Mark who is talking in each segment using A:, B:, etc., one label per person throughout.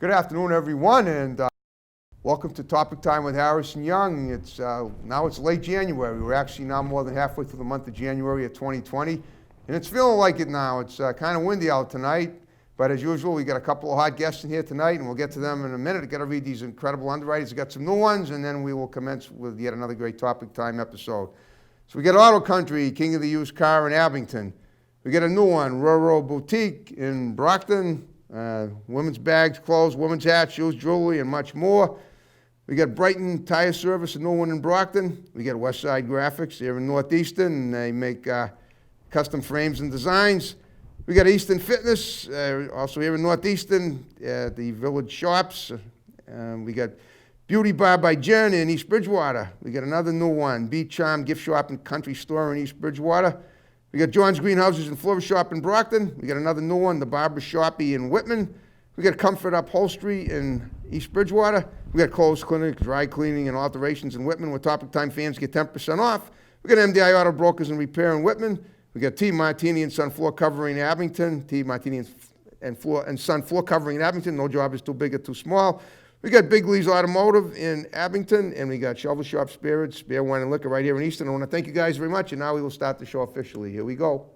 A: Good afternoon, everyone, and welcome to Topic Time with Harrison Young. It's now it's late January. We're actually now more than halfway through the month of January of 2020, and it's feeling like it now. It's kind of windy out tonight, but as usual, we got a couple of hot guests in here tonight, and we'll get to them in a minute. I got to read these incredible underwriters. I got some new ones, and then we will commence with yet another great Topic Time episode. So we got Auto Country, King of the Used Car in Abington. We got a new one, Rural Boutique in Brockton. Women's bags, clothes, women's hats, shoes, jewelry, and much more. We got Brighton Tire Service, a new one in Brockton. We got Westside Graphics here in Northeastern, and they make custom frames and designs. We got Eastern Fitness, also here in Northeastern, the Village Shops. We got Beauty Bar by Jen in East Bridgewater. We got another new one, Beach Charm Gift Shop and Country Store in East Bridgewater. We got John's Greenhouses and Florist Shop in Brockton. We got another new one, the Barber Shoppy in Whitman. We got Comfort Upholstery in East Bridgewater. We got Clothes Clinic, Dry Cleaning, and Alterations in Whitman, where Topic Time fans get 10% off. We got MDI Auto Brokers and Repair in Whitman. We got T. Martini and Son Floor Covering in Abington. T. Martini and Son Floor Covering in Abington. No job is too big or too small. We got Big Lee's Automotive in Abington, and we got Shovel Shop Spirits, Beer, Wine, and Liquor right here in Easton. I want to thank you guys very much, and now we will start the show officially. Here we go.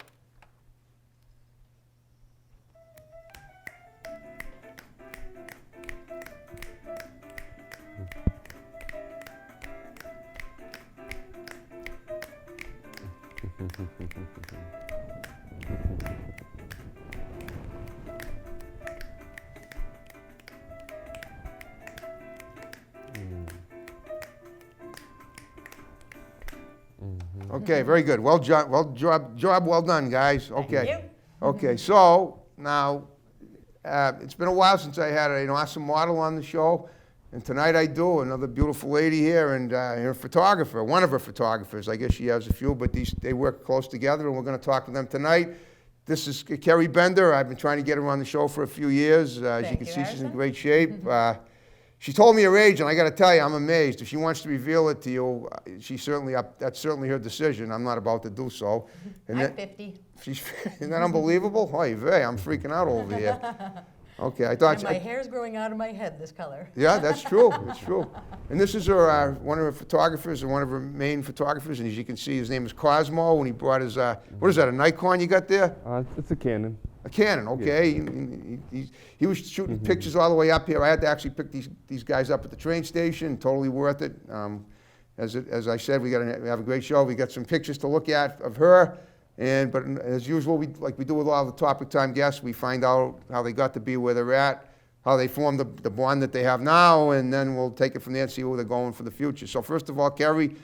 A: Okay, very good. Well done, guys. Okay.
B: Thank you.
A: Okay, so now it's been a while since I had an awesome model on the show, and tonight I do. Another beautiful lady here, and her photographer, one of her photographers. I guess she has a few, but they work close together, and we're going to talk to them tonight. This is Kerry Bender. I've been trying to get her on the show for a few years. As you can see, she's in great shape. She told me her age, and I got to tell you, I'm amazed. If she wants to reveal it to you, that's certainly her decision. I'm not about to do so. And
B: I'm 50.
A: Isn't that unbelievable? Oy vey, I'm freaking out over here. Okay, I thought.
B: And my hair's growing out of my head this color.
A: Yeah, that's true. That's true. And this is her one of her photographers, and one of her main photographers. And as you can see, his name is Cosmo. When he brought his, what is that? A Nikon you got there?
C: It's a Canon.
A: A Canon, okay. Yeah. He was shooting pictures all the way up here. I had to actually pick these guys up at the train station. Totally worth it. As I said, we have a great show. We got some pictures to look at of her. But as usual, like we do with all the Topic Time guests, we find out how they got to be where they're at, how they formed the bond that they have now, and then we'll take it from there and see where they're going for the future. So first of all, Kerry,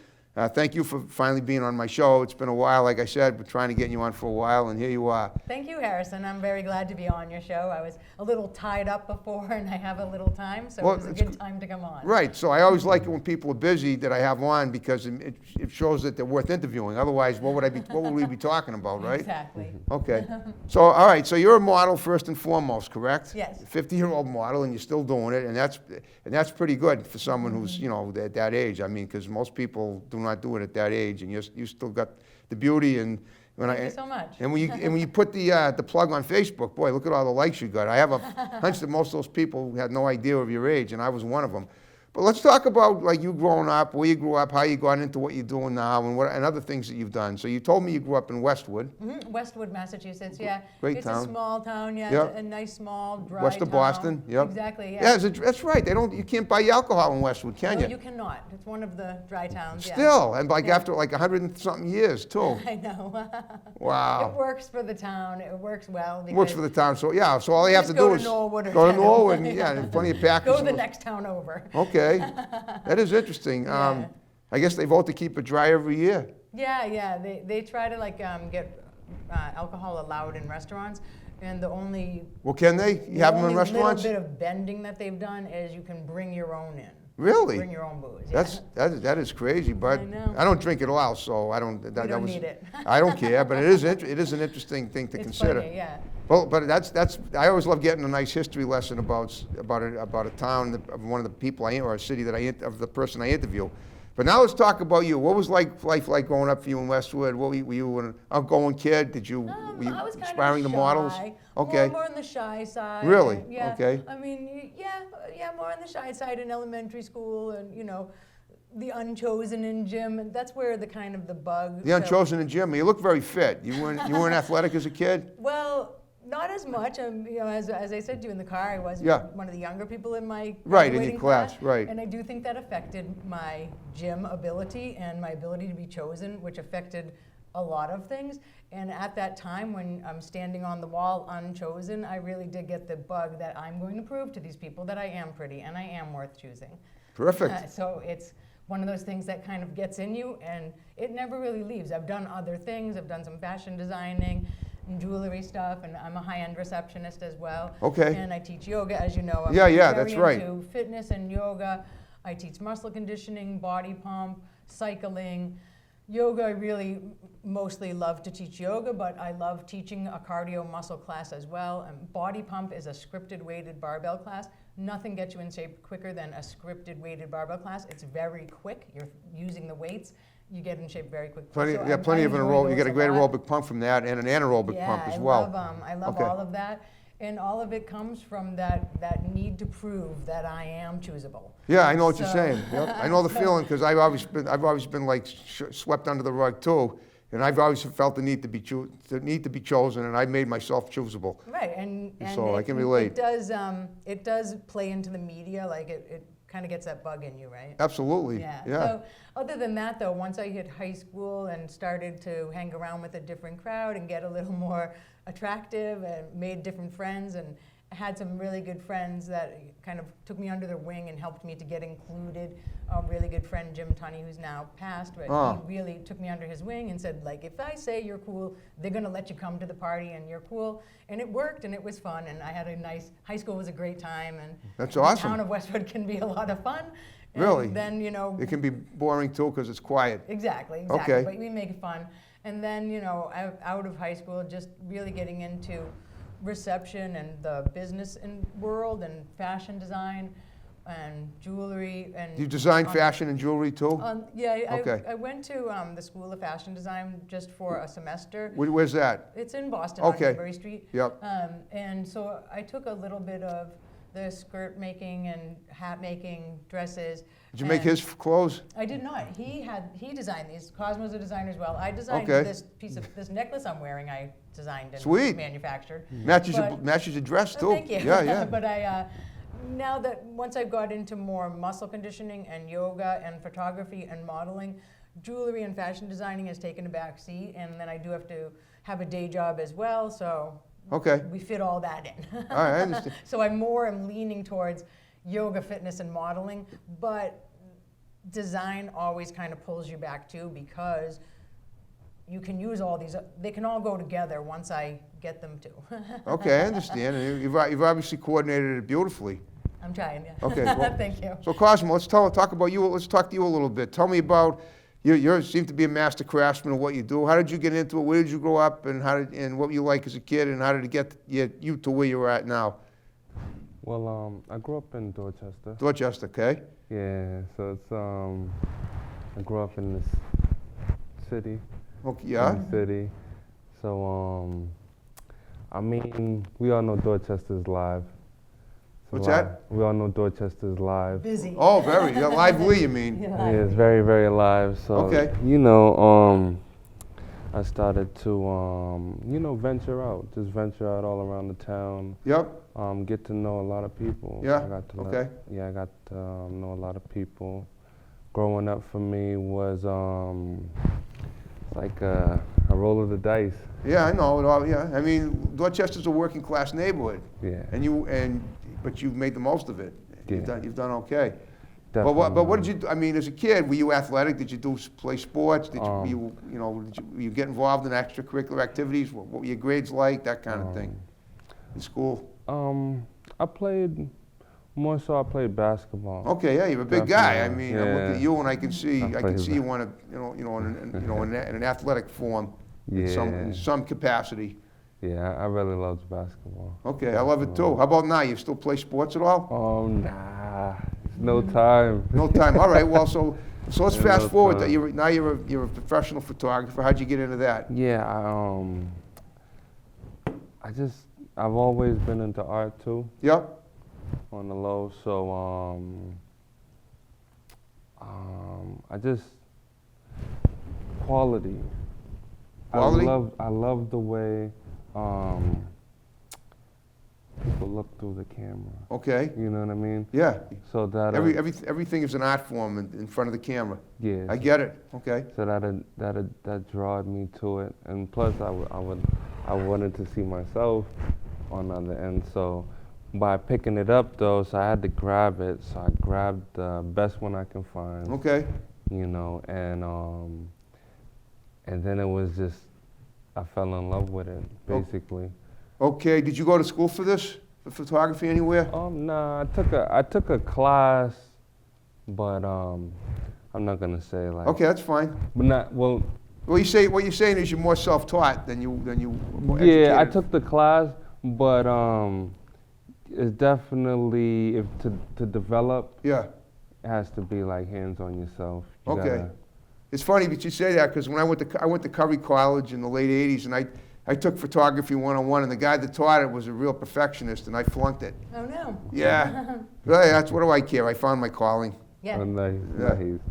A: thank you for finally being on my show. It's been a while, like I said, we're trying to get you on for a while, and here you are.
B: Thank you, Harrison. I'm very glad to be on your show. I was a little tied up before, and I have a little time, so it was a good time to come on.
A: Right. So I always like it when people are busy that I have on, because it shows that they're worth interviewing. Otherwise, what would we be talking about, right?
B: Exactly.
A: Okay. So, all right. So you're a model first and foremost, correct?
B: Yes.
A: 50-year-old model, and you're still doing it, and that's pretty good for someone who's at that age. I mean, because most people do not do it at that age, and you still got the beauty. And
B: Thank you so much.
A: And when you put the plug on Facebook, boy, look at all the likes you got. I have a hunch that most of those people had no idea of your age, and I was one of them. But let's talk about like you growing up, where you grew up, how you got into what you're doing now, and other things that you've done. So you told me you grew up in Westwood.
B: Westwood, Massachusetts, yeah.
A: Great
B: it's
A: town.
B: A small town, yeah.
A: Yep.
B: A nice, small, dry
A: West of
B: town.
A: Boston, yep.
B: Exactly, yeah.
A: Yeah, that's right. You can't buy alcohol in Westwood, can
B: No,
A: you?
B: you cannot. It's one of the dry towns, yeah.
A: Still, and after 100 and something years, too.
B: I know.
A: Wow.
B: It works for the town. It works well.
A: Works for the town, so yeah. So all you have to do is
B: Norwood
A: go to Norwood, and yeah, there's plenty of packages.
B: Go to the next town over.
A: Okay, that is interesting.
B: Yeah.
A: I guess they vote to keep it dry every year.
B: Yeah. They try to get alcohol allowed in restaurants, and the only
A: Well, can they? You have them in restaurants?
B: The only little bit of bending that they've done is you can bring your own in.
A: Really?
B: Bring your own booze. Yeah.
A: That is crazy, but
B: I know.
A: I don't drink at all, so I don't.
B: You don't need it.
A: I don't care, but it is an interesting thing to
B: It's
A: consider.
B: funny, yeah.
A: Well, but that's I always love getting a nice history lesson about a town, of one of the people or a city that of the person I interview. But now let's talk about you. What was life like growing up for you in Westwood? Were you an outgoing kid? Were you
B: I was kind
A: aspiring
B: of
A: to models?
B: shy,
A: Okay.
B: more on the shy side.
A: Really?
B: And, yeah.
A: Okay.
B: I mean, yeah, more on the shy side in elementary school, and the unchosen in gym, and that's where the kind of the bug.
A: The unchosen in gym. You look very fit. You weren't athletic as a kid?
B: Well, not as much. As I said to you in the car, I was
A: Yeah.
B: one of the younger people in my
A: Right, in your
B: graduating
A: class, right.
B: And I do think that affected my gym ability and my ability to be chosen, which affected a lot of things. And at that time, when I'm standing on the wall unchosen, I really did get the bug that I'm going to prove to these people that I am pretty and I am worth choosing.
A: Perfect.
B: So it's one of those things that kind of gets in you, and it never really leaves. I've done other things. I've done some fashion designing and jewelry stuff, and I'm a high-end receptionist as well.
A: Okay.
B: And I teach yoga, as you know. I'm
A: Yeah,
B: very
A: that's right.
B: into fitness and yoga. I teach muscle conditioning, body pump, cycling. Yoga, I really mostly love to teach yoga, but I love teaching a cardio muscle class as well. And body pump is a scripted weighted barbell class. Nothing gets you in shape quicker than a scripted weighted barbell class. It's very quick. You're using the weights. You get in shape very quickly.
A: Plenty
B: I
A: of an
B: enjoy
A: aerobic. You get a
B: those
A: great
B: lot.
A: aerobic pump from that, and an anaerobic pump as well.
B: I love
A: Okay.
B: all of that. And all of it comes from that need to prove that I am choosable.
A: Yeah, I know what you're
B: So-
A: saying. Yep. I know the feeling because I've always been like swept under the rug too, and I've always felt the need to be chosen, and I made myself choosable.
B: Right, and
A: So I can relate.
B: It does play into the media, like it kind of gets that bug in you, right?
A: Absolutely.
B: Yeah.
A: Yeah.
B: So other than that, though, once I hit high school and started to hang around with a different crowd and get a little more attractive and made different friends and had some really good friends that kind of took me under their wing and helped me to get included. A really good friend, Jim Tunney, who's now passed, but he really took me under his wing and said, like, if I say you're cool, they're going to let you come to the party and you're cool. And it worked, and it was fun, and I had a nice, high school was a great time, and
A: That's
B: the
A: awesome.
B: town of Westwood can be a lot of fun. And
A: Really?
B: then,
A: It can be boring too because it's quiet.
B: Exactly.
A: Okay.
B: But we make it fun. And then, out of high school, just really getting into reception and the business world and fashion design and jewelry. And
A: You design fashion and jewelry too?
B: Yeah,
A: Okay.
B: I went to the School of Fashion Design just for a semester.
A: Where's that?
B: It's in Boston
A: Okay.
B: on Newbury Street.
A: Yep.
B: And so I took a little bit of the skirt making and hat making, dresses.
A: Did you make
B: and-
A: his clothes?
B: I did not. He designed these. Cosmo's a designer as well. I designed
A: Okay.
B: this necklace I'm wearing. I designed and
A: Sweet.
B: manufactured.
A: Matches
B: But-
A: your dress too.
B: Thank you.
A: Yeah, yeah.
B: But now that once I got into more muscle conditioning and yoga and photography and modeling, jewelry and fashion designing has taken a back seat, and then I do have to have a day job as well. So
A: Okay.
B: we fit all that in.
A: All right, I understand.
B: So I more am leaning towards yoga, fitness, and modeling, but design always kind of pulls you back too, because you can use all these, they can all go together once I get them to.
A: Okay, I understand. And you've obviously coordinated it beautifully.
B: I'm trying, yeah.
A: Okay, well-
B: Thank you.
A: So Cosmo, let's talk about you. Let's talk to you a little bit. Tell me about you seem to be a master craftsman of what you do. How did you get into it? Where did you grow up, and what you like as a kid, and how did it get you to where you're at now?
C: Well, I grew up in Dorchester.
A: Dorchester, okay?
C: Yeah, so it's I grew up in this city.
A: Okay, yeah.
C: in the city. So I mean, we all know Dorchester's live.
A: What's that?
C: We all know Dorchester's live.
B: Busy.
A: Oh, very lively. You mean?
C: Yeah, it's very, very alive. So,
A: Okay.
C: I started to, venture out, just venture out all around the town,
A: Yep.
C: get to know a lot of people.
A: Yeah,
C: I got to
A: okay.
C: I got to know a lot of people. Growing up for me was like a roll of the dice.
A: Yeah, I know. Yeah, I mean, Dorchester's a working class neighborhood,
C: Yeah.
A: but you've made the most of it.
C: Yeah.
A: You've done okay.
C: Definitely.
A: But what did you do? I mean, as a kid, were you athletic? Did you play sports? Did
C: Um,
A: were you get involved in extracurricular activities? What were your grades like? That kind of thing in school.
C: I played basketball.
A: Okay, yeah, you're a big guy. I
C: Definitely,
A: mean, I look at
C: yeah.
A: you and I can see
C: played
A: you want to, in an athletic form, in
C: Yeah.
A: some capacity.
C: Yeah, I really loved basketball.
A: Okay, I love it too. How about now? You still play sports at all?
C: Nah, it's no time.
A: No time. All right. Well, so So let's
C: in
A: fast
C: no
A: forward. That
C: time.
A: you're a professional photographer. How'd you get into that?
C: Yeah, I've always been into art too,
A: Yep.
C: on the low. So I just quality.
A: Quality?
C: I love the way people look through the camera.
A: Okay.
C: You know what I mean?
A: Yeah.
C: So that
A: Everything is an art form in front of the camera.
C: yeah.
A: I get it. Okay.
C: So that drawed me to it, and plus I wanted to see myself on the other end. So by picking it up though, so I had to grab it. So I grabbed the best one I can find.
A: Okay.
C: You know, and then it was just I fell in love with it basically.
A: Okay. Did you go to school for this? For photography anywhere?
C: Nah, I took a class, but I'm not gonna say like.
A: Okay, that's fine.
C: But not well.
A: What you're saying is you're more self-taught than you more
C: Yeah, I
A: educated.
C: took the class, but it's definitely to develop,
A: Yeah.
C: it has to be like hands on yourself. You
A: Okay.
C: gotta-
A: It's funny that you say that because when I went to Kerry College in the late '80s, and I took photography 101, and the guy that taught it was a real perfectionist, and I flunked it.
B: Oh, no.
A: Yeah. Really, what do I care? I found my calling.
B: Yeah.
C: Nice,
A: Yeah.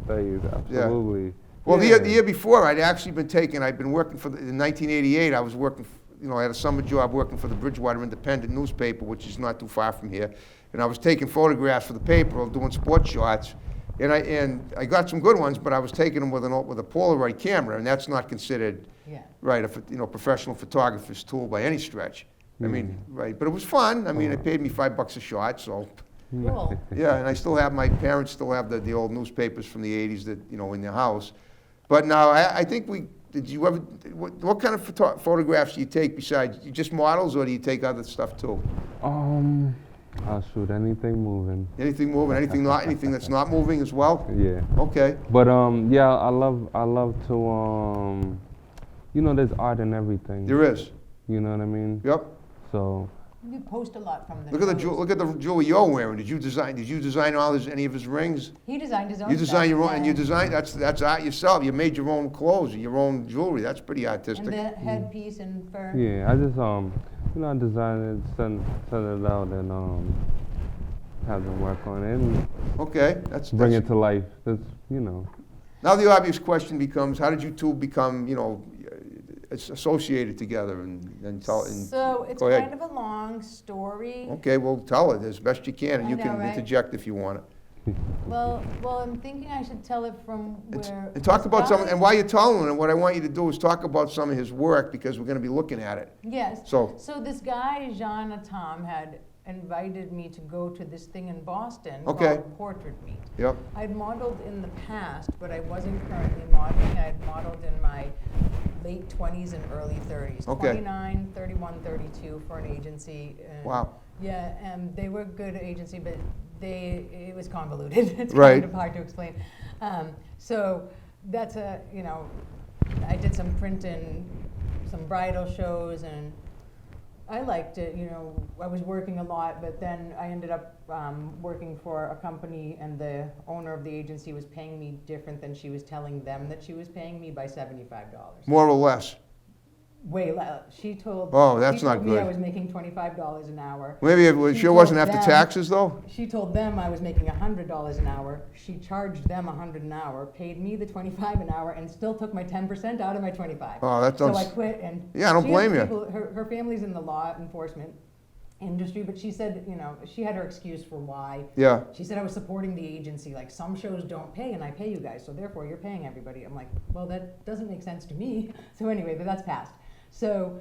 C: nice, absolutely.
A: Well,
C: Yeah.
A: the year before, I'd actually been I'd been working in 1988, I was working, I had a summer job working for the Bridgewater Independent newspaper, which is not too far from here. And I was taking photographs for the paper, doing sports shots. And I got some good ones, but I was taking them with a Polaroid camera, and that's not considered,
B: Yeah.
A: right, a professional photographer's tool by any stretch. I mean, right, but it was fun. I mean, it paid me $5 a shot, so.
B: Cool.
A: Yeah, and my parents still have the old newspapers from the '80s that, in their house. But now, I think did you ever, what kind of photographs do you take besides, just models, or do you take other stuff too?
C: I'll shoot anything moving.
A: Anything moving, anything that's not moving as well?
C: Yeah.
A: Okay,
C: But yeah, I love to there's art in everything.
A: there is,
C: You know what I mean?
A: yep.
C: So
B: You post a lot from the
A: Look at
B: shows.
A: look at the jewelry you're wearing. Did you design any of his rings?
B: He designed his own
A: You design
B: stuff,
A: your own, and you
B: yeah.
A: design, that's art yourself. You made your own clothes, your own jewelry. That's pretty
B: And
A: artistic.
B: the headpiece and fur.
C: yeah, I just I design it, send it out, and have them work on it and
A: Okay,
C: bring it to life. That's
A: Now the obvious question becomes, how did you two become, associated together and tell? And
B: So it's
A: go ahead.
B: kind of a long story.
A: Okay, well, tell it as best you can, and
B: I
A: you
B: know,
A: can
B: right?
A: interject if you want it.
B: Well, I'm thinking I should tell it from where.
A: And talk
B: this
A: about
B: guy-
A: and while you're telling it, what I want you to do is talk about some of his work, because we're gonna be looking at it.
B: Yes.
A: So,
B: So this guy, Jean Tom, had invited me to go to this thing in Boston
A: Okay.
B: called Portrait Meet.
A: yep,
B: I'd modeled in the past, but I wasn't currently modeling. I had modeled in my late 20s and early 30s.
A: Okay.
B: 29, 31, 32 for an agency. And
A: wow,
B: yeah, and they were good agency, but it was convoluted. It's
A: Right.
B: kind of hard to explain. So that's I did some print and some bridal shows, and I liked it. I was working a lot, but then I ended up working for a company, and the owner of the agency was paying me different than she was telling them that she was paying me by $75.
A: more or less.
B: Way less. She told.
A: Oh, that's
B: she
A: not
B: told me I
A: good.
B: was making $25 an hour.
A: Maybe it
B: She
A: sure wasn't
B: told
A: after
B: them-
A: taxes, though?
B: She told them I was making $100 an hour. She charged them $100 an hour, paid me the $25 an hour, and still took my 10% out of my $25.
A: Oh, that
B: So I
A: sounds,
B: quit, and
A: Yeah, I don't
B: she has
A: blame you.
B: people- Her family's in the law enforcement industry, but she said, she had her excuse for why.
A: yeah,
B: She said I was supporting the agency, like some shows don't pay, and I pay you guys, so therefore you're paying everybody. I'm like, well, that doesn't make sense to me. So anyway, but that's past. So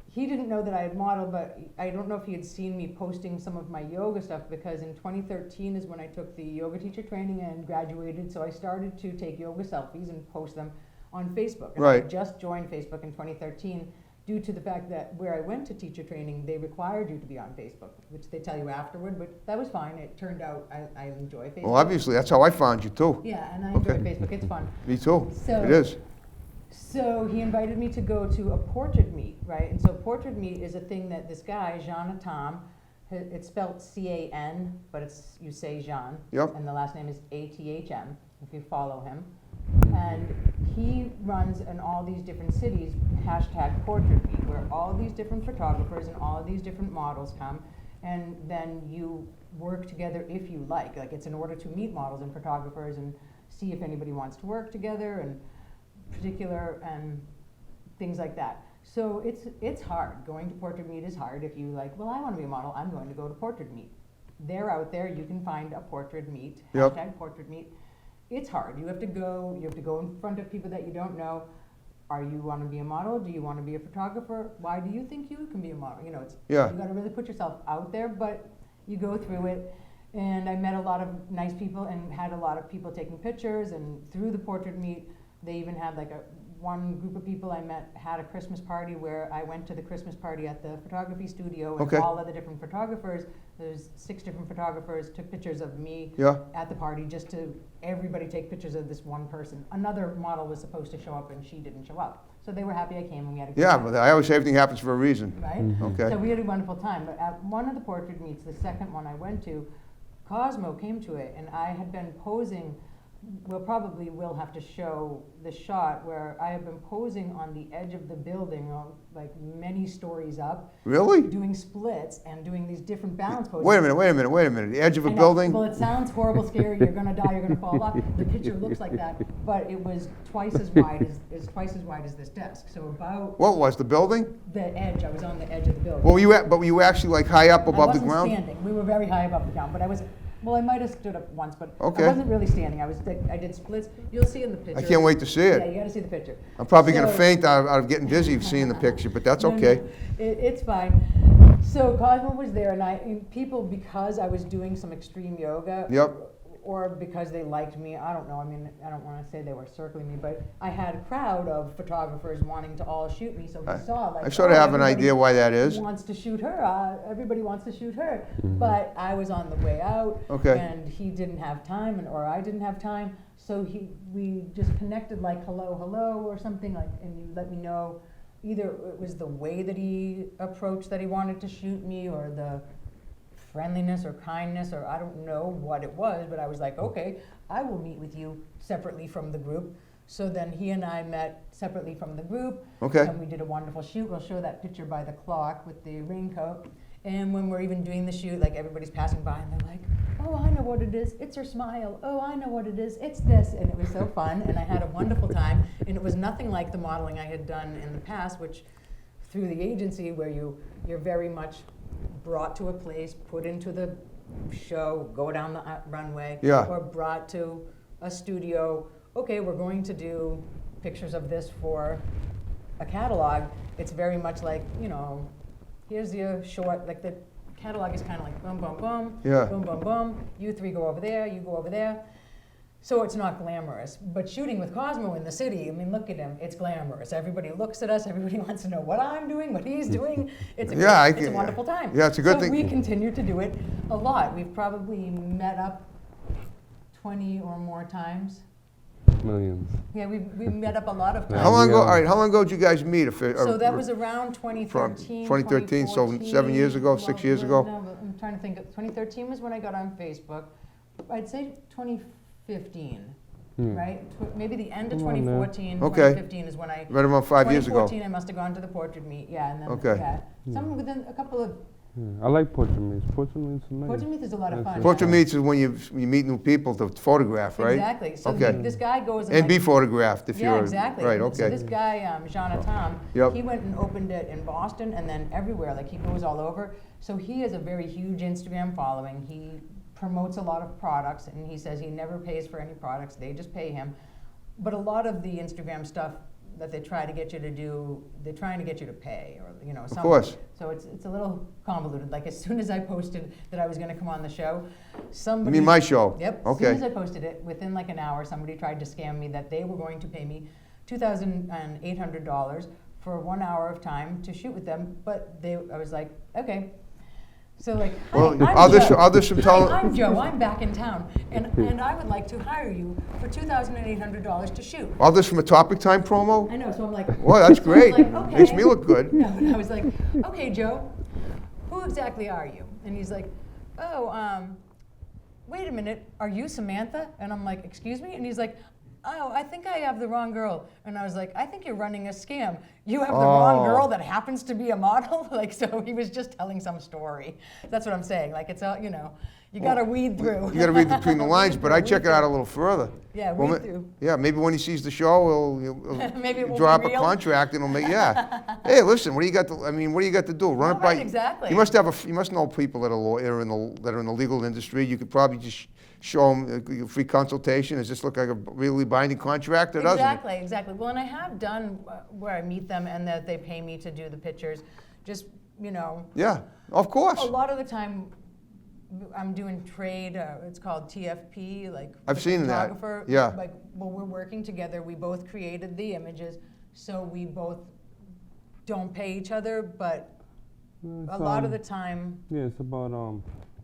B: he didn't know that I had modeled, but I don't know if he had seen me posting some of my yoga stuff, because in 2013 is when I took the yoga teacher training and graduated. So I started to take yoga selfies and post them on Facebook. And I
A: Right.
B: just joined Facebook in 2013 due to the fact that where I went to teacher training, they required you to be on Facebook, which they tell you afterward, but that was fine. It turned out I enjoy Facebook.
A: well, obviously, that's how I found you, too.
B: Yeah, and I enjoy
A: Okay.
B: Facebook. It's fun.
A: Me too,
B: So-
A: it is.
B: So he invited me to go to a portrait meet, right? And so portrait meet is a thing that this guy, Jean Tom, It's spelled C-A-N, but you say Jean.
A: Yep.
B: And the last name is A-T-H-M, if you follow him. And he runs in all these different cities, #Portrait Meet, where all these different photographers and all of these different models come, and then you work together if you like. Like, it's in order to meet models and photographers and see if anybody wants to work together and and things like that. So it's hard. Going to Portrait Meet is hard. If you like, well, I want to be a model, I'm going to go to Portrait Meet. They're out there. You can find a Portrait Meet,
A: Yep.
B: #Portrait Meet. It's hard. You have to go in front of people that you don't know. Are you want to be a model? Do you want to be a photographer? Why do you think you can be a model? You know,
A: Yeah.
B: you got to really put yourself out there, but you go through it. And I met a lot of nice people and had a lot of people taking pictures, and through the Portrait Meet, they even had like one group of people I met had a Christmas party where I went to the Christmas party at the photography studio, and
A: Okay.
B: all of the different photographers, there's 6 different photographers, took pictures of me
A: Yeah.
B: at the party, just to everybody take pictures of this one person. Another model was supposed to show up and she didn't show up. So they were happy I came and we had a good
A: Yeah,
B: time.
A: but I always say everything happens for a reason.
B: Right?
A: Okay.
B: So we had a wonderful time. But at one of the Portrait Meets, the second one I went to, Cosmo came to it, and I had been posing. We'll probably will have to show the shot where I have been posing on the edge of the building, like many stories up,
A: Really?
B: doing splits and doing these different balance poses.
A: Wait a minute. The edge of a
B: I know.
A: building?
B: Well, it sounds horrible, scary. You're gonna die. You're gonna fall off. The picture looks like that, but it was twice as wide as this desk. So about
A: What was, the building?
B: the edge. I was on the edge of the building.
A: Well, were you actually like high up above the
B: I wasn't
A: ground?
B: standing. We were very high above the ground, but I was. Well, I might have stood up once, but
A: Okay.
B: I wasn't really standing. I did splits. You'll see in the picture.
A: I can't wait to see
B: Yeah,
A: it.
B: you got to see the picture.
A: I'm probably gonna
B: So-
A: faint out of getting dizzy seeing the picture, but that's
B: No,
A: okay.
B: no, it's fine. So Cosmo was there, and people, because I was doing some extreme yoga,
A: Yep.
B: or because they liked me, I don't know. I mean, I don't want to say they were circling me, but I had a crowd of photographers wanting to all shoot me. So he saw, like,
A: I sort of have an
B: everybody
A: idea why that is.
B: wants to shoot her. Everybody wants to shoot her. But I was on the way out,
A: Okay.
B: and he didn't have time, or I didn't have time. So we just connected, like, hello, or something, like, and you let me know. Either it was the way that he approached that he wanted to shoot me, or the friendliness or kindness, or I don't know what it was, but I was like, okay, I will meet with you separately from the group. So then he and I met separately from the group.
A: Okay.
B: And we did a wonderful shoot. We'll show that picture by the clock with the raincoat. And when we're even doing the shoot, like, everybody's passing by and they're like, oh, I know what it is. It's her smile. Oh, I know what it is. It's this. And it was so fun. And I had a wonderful time. And it was nothing like the modeling I had done in the past, which through the agency, where you're very much brought to a place, put into the show, go down the runway,
A: Yeah.
B: or brought to a studio. Okay, we're going to do pictures of this for a catalog. It's very much like, here's your short, like the catalog is kind of like boom, boom, boom,
A: Yeah.
B: boom, boom, boom. You 3 go over there, you go over there. So it's not glamorous. But shooting with Cosmo in the city, I mean, look at him. It's glamorous. Everybody looks at us. Everybody wants to know what I'm doing, what he's doing. It's a,
A: Yeah,
B: it's a wonderful time.
A: yeah, it's a good
B: so
A: thing.
B: we continue to do it a lot. We've probably met up 20 or more times.
C: Millions.
B: Yeah, we met up a lot of times.
A: How long ago?
C: Yeah.
A: All right, how long ago did you guys meet?
B: So that was around 2013,
A: 2013, so 7 years ago, 6 years ago?
B: No, but I'm trying to think. 2013 was when I got on Facebook. I'd say 2015, right? Maybe the end of
C: Come on now.
B: 2014,
A: Okay.
B: 2015 is when I...
A: Right around 5 years ago.
B: 2014, I must have gone to the Portrait Meet, yeah, and then,
A: Okay.
B: yeah. Some within a couple of...
C: Yeah. I like portrait meets. Portrait meets are nice.
B: Portrait Meet is a lot of
C: That's
B: fun.
C: it.
A: Portrait meets is when you meet new people to photograph, right?
B: Exactly. So
A: Okay.
B: this guy goes and
A: And
B: like,
A: be photographed if
B: yeah,
A: you're...
B: exactly.
A: Right,
B: So
A: okay.
B: this guy, Jonathan,
A: Yep.
B: he went and opened it in Boston and then everywhere. Like, he goes all over. So he has a very huge Instagram following. He promotes a lot of products, and he says he never pays for any products. They just pay him. But a lot of the Instagram stuff that they try to get you to do, they're trying to get you to pay, or something.
A: course.
B: So it's a little convoluted. Like, as soon as I posted that I was going to come on the show,
A: You
B: somebody...
A: mean my show?
B: Yep.
A: Okay.
B: As soon as I posted it, within like an hour, somebody tried to scam me that they were going to pay me $2,800 for 1 hour of time to shoot with them. But I was like, okay. So like, hi,
A: Well,
B: I'm
A: others-
B: Joe.
A: others some
B: Hi,
A: tell-
B: I'm Joe. I'm back in town, and I would like to hire you for $2,800 to shoot.
A: All this from a Topic Time promo?
B: I know. So I'm like,
A: Well, that's
B: so I was
A: great.
B: like, okay.
A: Makes me look good.
B: No, and I was like, okay, Joe, who exactly are you? And he's like, oh, wait a minute, are you Samantha? And I'm like, excuse me? And he's like, oh, I think I have the wrong girl. And I was like, I think you're running a scam. You have the wrong girl that happens to be a model? Like, so he was just telling some story. That's what I'm saying. Like, it's all, you know, you got to weed through.
A: You got to read between the lines, but I check it out a little further.
B: Yeah,
A: Well,
B: weed through.
A: Yeah, maybe when he sees the show, he'll
B: Maybe it will
A: drop
B: be
A: a
B: real.
A: contract and he'll make, yeah. Hey, listen, what do you got to, I mean, what do you got to do? Run it by.
B: Right, exactly.
A: You must have you must know people that are that are in the legal industry. You could probably just show them a free consultation. Does this look like a really binding contract or doesn't it?
B: Exactly. Well, and I have done where I meet them and that they pay me to do the pictures. Just, you know,
A: Yeah, of course.
B: a lot of the time I'm doing trade, it's called TFP, like
A: I've
B: the
A: seen that,
B: photographer.
A: yeah.
B: Like, well, we're working together. We both created the images, so we both don't pay each other, but
C: It's,
B: a lot of the time,
C: Yeah, it's about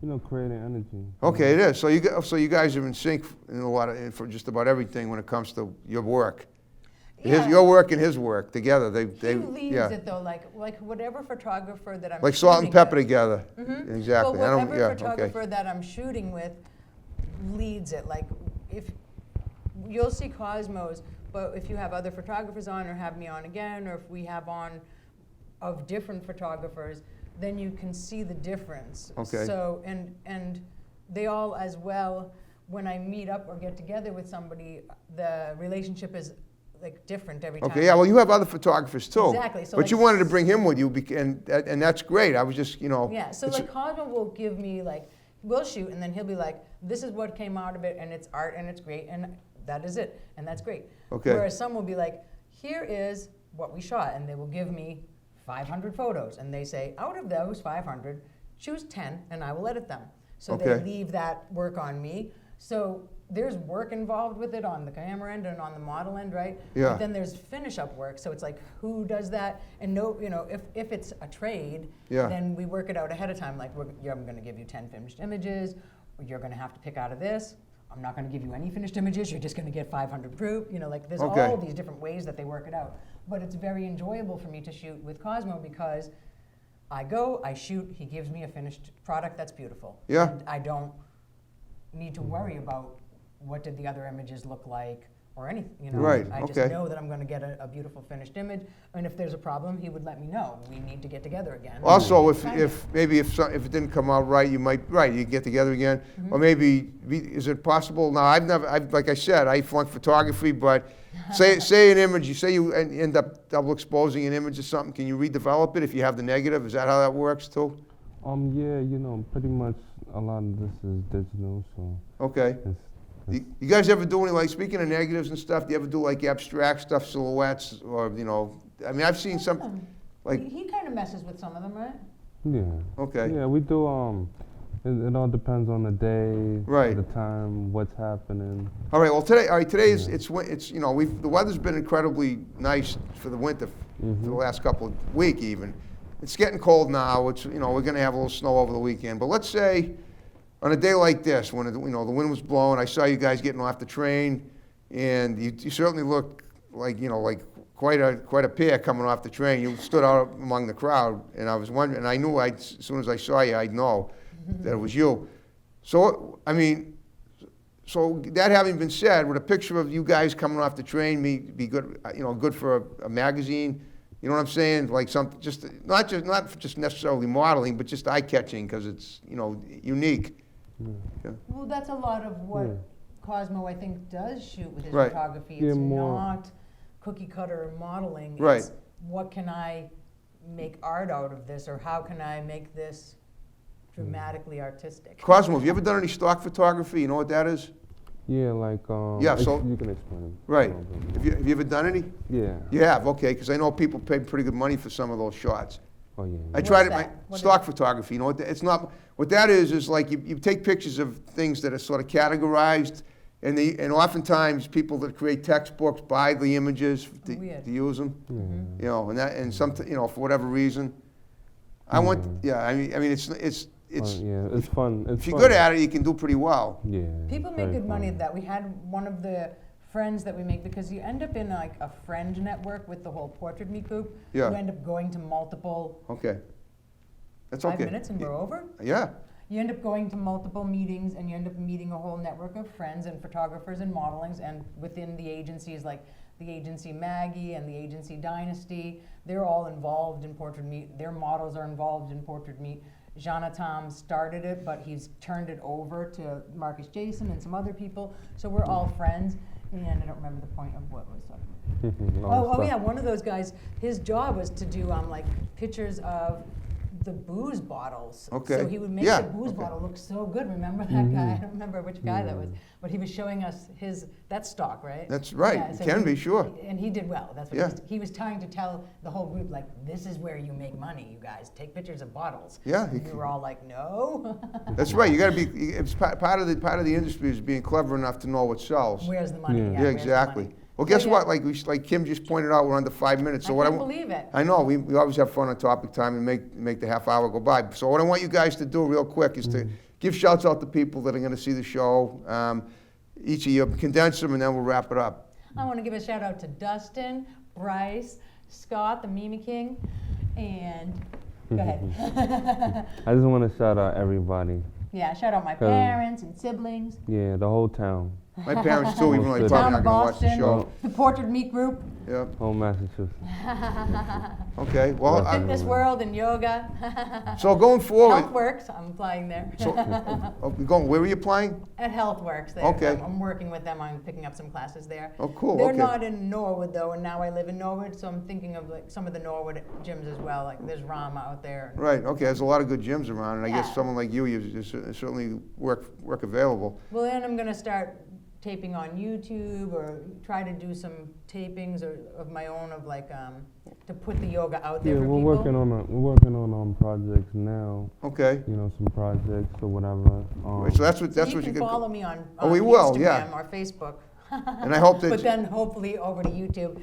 C: you know, creating energy.
A: Okay, it is. So you guys are in sync in a lot of for just about everything when it comes to your work.
B: yeah.
A: Your work and his work together. They
B: He leads
A: yeah.
B: it though, like whatever photographer that I'm
A: Like salt and
B: shooting
A: pepper
B: with.
A: together.
B: Mhm.
A: Exactly.
B: Well,
A: I don't.
B: whatever
A: Yeah. Okay.
B: photographer that I'm shooting with leads it. Like, if you'll see Cosmos, but if you have other photographers on, or have me on again, or if we have on of different photographers, then you can see the difference.
A: Okay.
B: So and they all as well. When I meet up or get together with somebody, the relationship is like different every time.
A: Okay. Yeah. Well, you have other photographers too.
B: Exactly, so
A: but
B: like
A: you wanted to bring him with you, and that's great. I was just, you know.
B: Yeah, so
A: it's-
B: like Cosmo will give me like, we'll shoot and then he'll be like, this is what came out of it and it's art and it's great and that is it and that's great.
A: Okay.
B: Whereas some will be like, here is what we shot, and they will give me 500 photos and they say, out of those 500, choose 10 and I will edit them. So
A: Okay.
B: they leave that work on me. So there's work involved with it on the camera end and on the model end, right?
A: Yeah.
B: But then there's finish up work. So it's like, who does that? And no, you know, if it's a trade,
A: Yeah.
B: then we work it out ahead of time. Like, I'm going to give you 10 finished images. You're going to have to pick out of this. I'm not going to give you any finished images. You're just going to get 500 proof. You know, like there's
A: Okay.
B: all these different ways that they work it out. But it's very enjoyable for me to shoot with Cosmo because I go, I shoot, he gives me a finished product that's beautiful.
A: Yeah.
B: And I don't need to worry about what did the other images look like or anything, you know.
A: Right,
B: I just
A: okay.
B: know that I'm going to get a beautiful finished image, and if there's a problem, he would let me know. We need to get together again.
A: Also,
B: Kind
A: if maybe if it didn't come out right, you get together again,
B: Mm-hmm.
A: or maybe is it possible? Now, I've like I said, I flunked photography, but say an image, you say you end up double exposing an image or something. Can you redevelop it if you have the negative? Is that how that works too?
C: Yeah, you know, pretty much a lot of this is digital, so
A: Okay. You guys ever do any, like, speaking of negatives and stuff? Do you ever do like abstract stuff, silhouettes, or I mean, I've seen some, like,
B: he kind of messes with some of them, right?
C: yeah.
A: okay.
C: Yeah, we do. It all depends on the day,
A: Right.
C: the time, what's happening.
A: All right. Well, today is it's the weather's been incredibly nice for the winter for the last couple of weeks even. It's getting cold now. It's we're going to have a little snow over the weekend. But let's say on a day like this, when the wind was blowing, I saw you guys getting off the train, and you certainly look like like quite a pair coming off the train. You stood out among the crowd, and I was wondering, and I knew as soon as I saw you, I'd know that it was you. So I mean. So that having been said, would a picture of you guys coming off the train be good? Good for a magazine. You know what I'm saying? Like something, not just necessarily modeling, but just eye catching because it's unique. Yeah.
B: Well, that's a lot of what
C: Yeah.
B: Cosmo, I think, does shoot with his
A: Right.
B: photography.
C: Yeah,
B: It's
C: more-
B: not cookie cutter modeling.
A: Right.
B: It's what can I make art out of this, or how can I make this dramatically artistic?
A: Cosmo, have you ever done any stock photography? You know what that is?
C: Yeah, like
A: Yeah, so-
C: you can explain.
A: Right.
C: No problem.
A: Have you ever done any?
C: Yeah.
A: You have, okay, because I know people pay pretty good money for some of those shots.
C: Oh yeah.
A: I
B: What's
A: tried it.
B: that? What is
A: Stock
B: it?
A: photography. It's not. What that is like you take pictures of things that are sort of categorized, and oftentimes people that create textbooks buy the images to
B: Weird.
A: use them.
C: Yeah.
A: And for whatever reason, I want. Yeah, I mean, it's.
C: Yeah, it's fun. It's
A: If you're
C: fun.
A: good at it, you can do pretty well.
C: Yeah.
B: People make
C: very
B: good money
C: fun.
B: at that. We had one of the friends that we make, because you end up in like a friend network with the whole Portrait Me group.
A: Yeah.
B: You end up going to multiple
A: Okay. That's
B: 5
A: okay.
B: minutes and we're over?
A: Yeah.
B: You end up going to multiple meetings and you end up meeting a whole network of friends and photographers and modelings, and within the agencies like the agency Maggie and the agency Dynasty, they're all involved in Portrait Meet. Their models are involved in Portrait Meet. Jonathan started it, but he's turned it over to Marcus Jason and some other people. So we're all friends, and I don't remember the point of what was talking about. Oh yeah, one of those guys, his job was to do like pictures of the booze bottles.
A: Okay.
B: So he would make
A: Yeah,
B: the booze
A: okay.
B: bottle look so good. Remember that guy? I don't remember which guy that was, but he was showing us that's stock, right?
A: That's right.
B: Yeah,
A: It
B: so
A: can be, sure.
B: And he did well. That's what
A: Yeah.
B: he was trying to tell the whole group, like, this is where you make money, you guys. Take pictures of bottles.
A: Yeah,
B: And we were all like, no.
A: That's right. You got to be. It's part of the industry is being clever enough to know what sells.
B: Where's the money?
C: Yeah.
A: Yeah,
B: where's the
A: exactly.
B: money?
A: Well, guess
B: So,
A: what?
B: yeah,
A: Like Kim just pointed out, we're under 5 minutes. So
B: I
A: what
B: can't
A: I
B: believe it.
A: I know we always have fun on topic time and make the half hour go by. So what I want you guys to do real quick is to give shouts out to people that are going to see the show. Each of you condense them and then we'll wrap it up.
B: I want to give a shout out to Dustin, Bryce, Scott, the Mimi King, and go ahead.
C: I just want to shout out everybody.
B: Yeah, shout out my parents and siblings.
C: Yeah, the whole town.
A: My parents too, even though they
C: Town
A: probably
B: Town
A: not
B: of
A: going to watch the
B: Boston,
A: show.
B: the Portrait Meet group,
A: Yeah.
C: Whole Massachusetts.
A: Okay. Well,
C: Well,
B: Fitness World and yoga.
A: so going forward.
B: HealthWorks, I'm applying there.
A: Where are you applying?
B: At HealthWorks, there.
A: Okay.
B: I'm working with them. I'm picking up some classes there.
A: Oh, cool.
B: They're
A: Okay.
B: not in Norwood though, and now I live in Norwood, so I'm thinking of like some of the Norwood gyms as well. Like there's Rama out there.
A: Right. Okay. There's a lot of good gyms around, and I guess
B: Yeah.
A: someone like you certainly work available.
B: Well, then I'm gonna start taping on YouTube or try to do some tapings of my own of like to put the yoga out there
C: Yeah,
B: for
C: we're
B: people.
C: working on projects now.
A: Okay.
C: You know, some projects or whatever.
A: Right, so that's what
B: you
A: you
B: can follow me on
A: Oh, we will,
B: Instagram
A: yeah.
B: or Facebook.
A: And I hope that.
B: But then hopefully over to YouTube.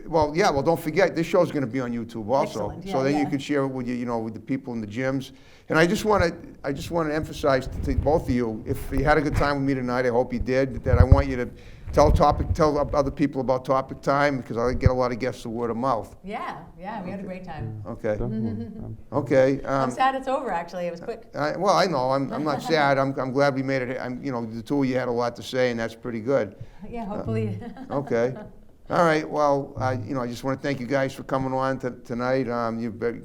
A: Well, yeah. Well, don't forget this show's going to be on YouTube also.
B: Excellent,
A: So
B: yeah,
A: then you
B: yeah.
A: can share it with with the people in the gyms. And I just want to emphasize to both of you, if you had a good time with me tonight, I hope you did. That I want you to tell other people about Topic Time because I get a lot of guests through word of mouth.
B: Yeah, we had a great time.
A: Okay.
C: Definitely.
A: Okay.
B: I'm sad it's over. Actually, it was quick.
A: Well, I know. I'm not sad. I'm glad we made it. The two of you had a lot to say, and that's pretty good.
B: Yeah, hopefully.
A: Okay. All right. Well, I just want to thank you guys for coming on tonight. You're very,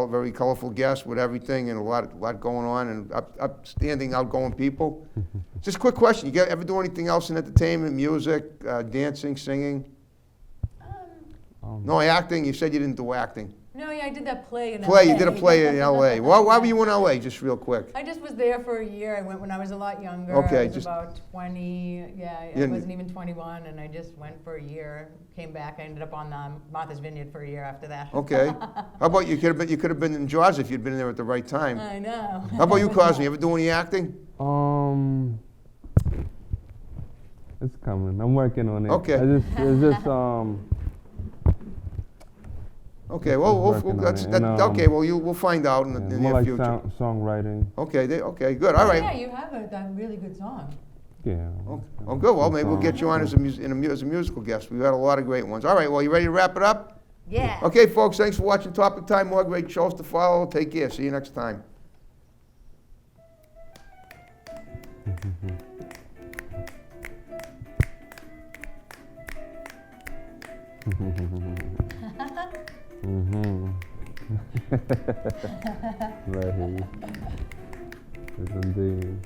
A: very colorful guests with everything and a lot going on and upstanding, outgoing people. Just a quick question: you ever do anything else in entertainment, music, dancing, singing? No acting. You said you didn't do acting.
B: No, yeah, I did that play in
A: Play.
B: LA.
A: You did a play in L.A. Why were you in L.A.? Just real quick.
B: I just was there for a year. I went when I was a lot younger.
A: Okay,
B: I was
A: just-
B: about 20. Yeah, I
A: Yeah.
B: wasn't even 21, and I just went for a year. Came back. I ended up on Martha's Vineyard for a year after that.
A: Okay. How about you? You could have been in Jaws if you'd been there at the right time.
B: I know.
A: How about you, Cosme? You ever do any acting?
C: It's coming. I'm working on it.
A: Okay.
C: It's just
A: Okay. Well,
C: Working on it. And,
A: okay. Well, we'll find out in the
C: more
A: near
C: like
A: future.
C: songwriting.
A: Okay. Okay. Good. All right.
B: Yeah, you have a really good song.
C: Yeah.
A: Oh, good. Well, maybe we'll get you on as a musical guest. We've had a lot of great ones. All right. Well, you ready to wrap it up?
B: Yeah.
A: Okay, folks. Thanks for watching Topic Time. More great shows to follow. Take care. See you next time.
C: Right here. Yes, indeed.